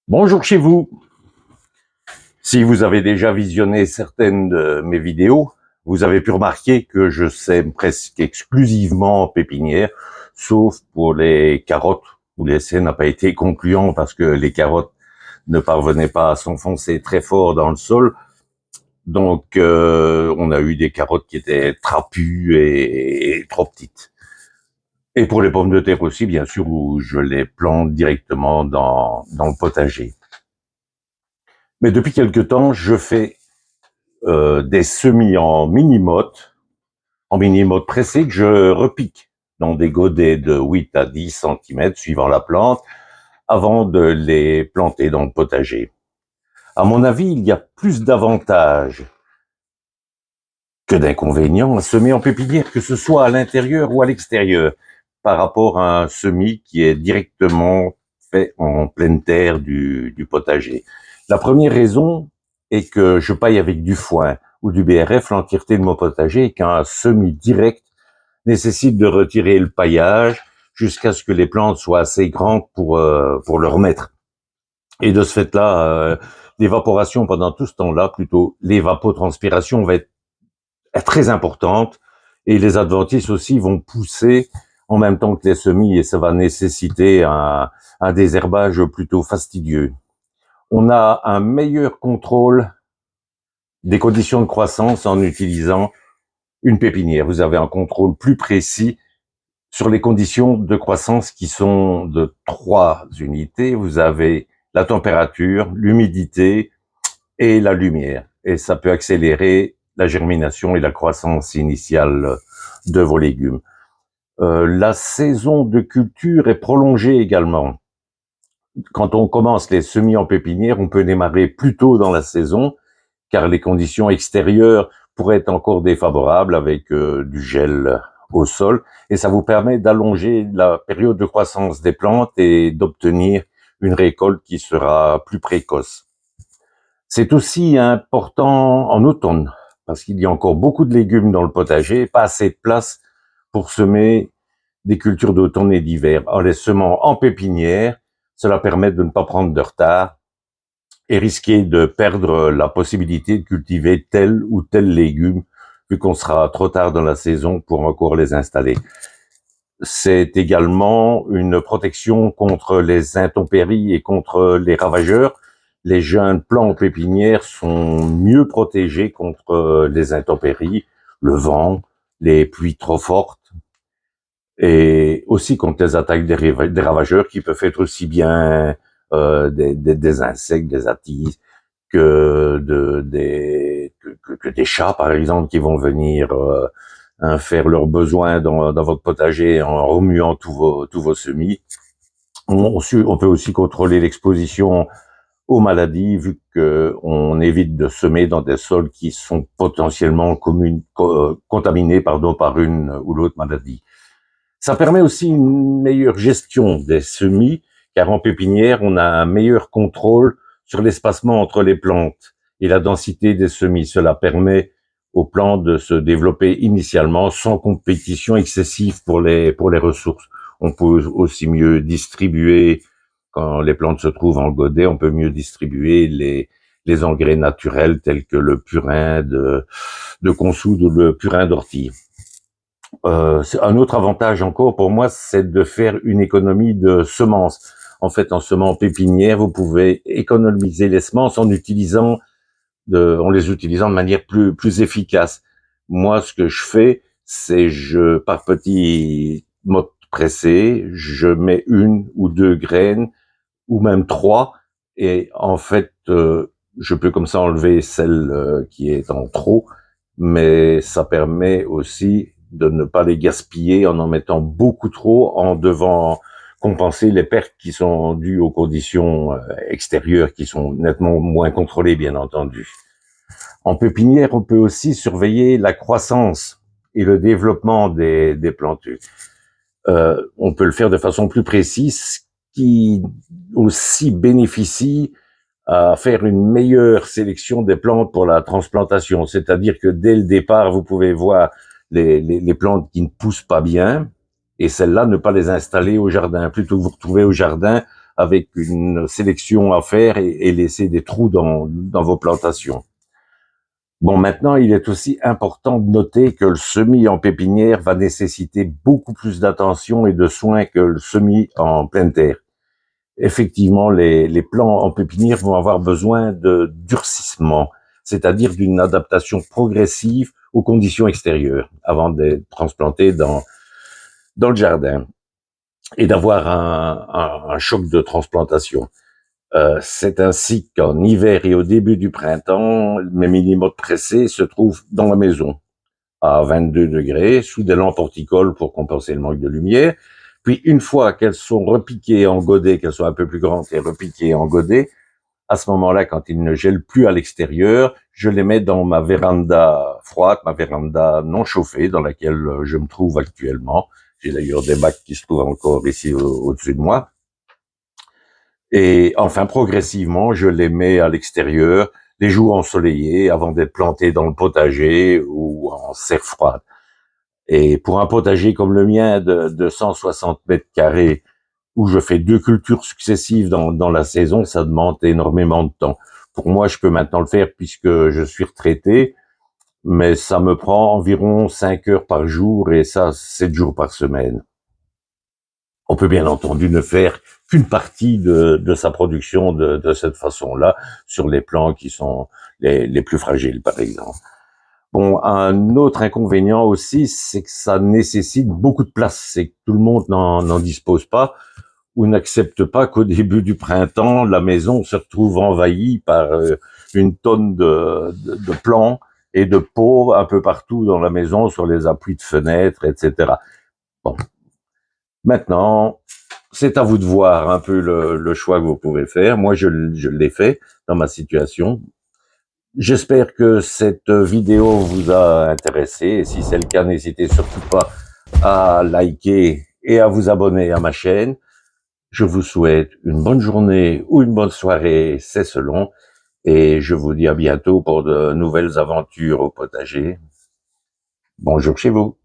Bonjour chez vous. Si vous avez déjà visionné certaines de mes vidéos, vous avez pu remarquer que je sème presque exclusivement en pépinière, sauf pour les carottes, où l'essai n'a pas été concluant parce que les carottes ne parvenaient pas à s'enfoncer très fort dans le sol. Donc, on a eu des carottes qui étaient trapues et trop petites. Et pour les pommes de terre aussi, bien sûr, où je les plante directement dans le potager. Mais depuis quelque temps, je fais des semis en mini-motte pressé que je repique dans des godets de 8 à 10 cm suivant la plante avant de les planter dans le potager. À mon avis, il y a plus d'avantages que d'inconvénients à semer en pépinière, que ce soit à l'intérieur ou à l'extérieur, par rapport à un semis qui est directement fait en pleine terre du potager. La première raison est que je paille avec du foin ou du BRF l'entièreté de mon potager et qu'un semis direct nécessite de retirer le paillage jusqu'à ce que les plantes soient assez grandes pour le remettre. Et de ce fait-là, l'évaporation pendant tout ce temps-là, plutôt l'évapotranspiration va être très importante et les adventices aussi vont pousser en même temps que les semis et ça va nécessiter un désherbage plutôt fastidieux. On a un meilleur contrôle des conditions de croissance en utilisant une pépinière. Vous avez un contrôle plus précis sur les conditions de croissance qui sont de 3 unités. Vous avez la température, l'humidité et la lumière. Et ça peut accélérer la germination et la croissance initiale de vos légumes. La saison de culture est prolongée également. Quand on commence les semis en pépinière, on peut démarrer plus tôt dans la saison, car les conditions extérieures pourraient être encore défavorables avec du gel au sol, et ça vous permet d'allonger la période de croissance des plantes et d'obtenir une récolte qui sera plus précoce. C'est aussi important en automne, parce qu'il y a encore beaucoup de légumes dans le potager, pas assez de place pour semer des cultures d'automne et d'hiver. En les semant en pépinière, cela permet de ne pas prendre de retard et risquer de perdre la possibilité de cultiver tel ou tel légume, vu qu'on sera trop tard dans la saison pour encore les installer. C'est également une protection contre les intempéries et contre les ravageurs. Les jeunes plants en pépinière sont mieux protégés contre les intempéries, le vent, les pluies trop fortes et aussi contre les attaques des ravageurs qui peuvent être aussi bien des insectes, des atises, que que des chats par exemple qui vont venir faire leurs besoins dans votre potager en remuant tous vos semis. On peut aussi contrôler l'exposition aux maladies vu qu'on évite de semer dans des sols qui sont potentiellement contaminés par une ou l'autre maladie. Ça permet aussi une meilleure gestion des semis, car en pépinière, on a un meilleur contrôle sur l'espacement entre les plantes et la densité des semis. Cela permet aux plantes de se développer initialement sans compétition excessive pour les ressources. On peut aussi mieux distribuer, quand les plantes se trouvent en godet, on peut mieux distribuer les engrais naturels tels que le purin de consoude ou le purin d'ortie. Un autre avantage encore pour moi, c'est de faire une économie de semences. En fait, en semant en pépinière, vous pouvez économiser les semences en les utilisant de manière plus efficace. Moi, ce que je fais, c'est par petit mode pressé, je mets 1 ou 2 graines, ou même 3, et en fait, je peux comme ça enlever celle qui est en trop, mais ça permet aussi de ne pas les gaspiller en mettant beaucoup trop, en devant compenser les pertes qui sont dues aux conditions extérieures qui sont nettement moins contrôlées, bien entendu. En pépinière, on peut aussi surveiller la croissance et le développement des plantes. On peut le faire de façon plus précise, qui aussi bénéficie à faire une meilleure sélection des plantes pour la transplantation. C'est-à-dire que dès le départ, vous pouvez voir les plantes qui ne poussent pas bien, et celles-là, ne pas les installer au jardin. Plutôt que vous retrouvez au jardin avec une sélection à faire et laisser des trous dans vos plantations. Bon, maintenant, il est aussi important de noter que le semis en pépinière va nécessiter beaucoup plus d'attention et de soins que le semis en pleine terre. Effectivement, les plants en pépinière vont avoir besoin de durcissement, c'est-à-dire d'une adaptation progressive aux conditions extérieures avant d'être transplantés dans le jardin et d'avoir un choc de transplantation. C'est ainsi qu'en hiver et au début du printemps, mes mini-mottes pressées se trouvent dans la maison, à 22 degrés, sous des lampes horticoles pour compenser le manque de lumière. Puis une fois qu'elles sont repiquées en godet, qu'elles sont un peu plus grandes et repiquées en godet, à ce moment-là, quand ils ne gèlent plus à l'extérieur, je les mets dans ma véranda froide, ma véranda non chauffée, dans laquelle je me trouve actuellement. J'ai d'ailleurs des bacs qui se trouvent encore ici au-dessus de moi. Et enfin, progressivement, je les mets à l'extérieur, les jours ensoleillés, avant d'être plantés dans le potager ou en serre froide. Et pour un potager comme le mien de 160 mètres carrés, où je fais 2 cultures successives dans la saison, ça demande énormément de temps. Pour moi, je peux maintenant le faire puisque je suis retraité, mais ça me prend environ 5 heures par jour et ça, 7 jours par semaine. On peut bien entendu ne faire qu'une partie de sa production de cette façon-là, sur les plants qui sont les plus fragiles, par exemple. Bon, un autre inconvénient aussi, c'est que ça nécessite beaucoup de place. C'est que tout le monde n'en dispose pas ou n'accepte pas qu'au début du printemps, la maison se retrouve envahie par une tonne de plants et de pots un peu partout dans la maison, sur les appuis de fenêtres, etc. Bon, maintenant, c'est à vous de voir un peu le choix que vous pouvez faire. Moi, je l'ai fait dans ma situation. J'espère que cette vidéo vous a intéressé. Et si c'est le cas, n'hésitez surtout pas à liker et à vous abonner à ma chaîne. Je vous souhaite une bonne journée ou une bonne soirée, c'est selon. Et je vous dis à bientôt pour de nouvelles aventures au potager. Bonjour chez vous.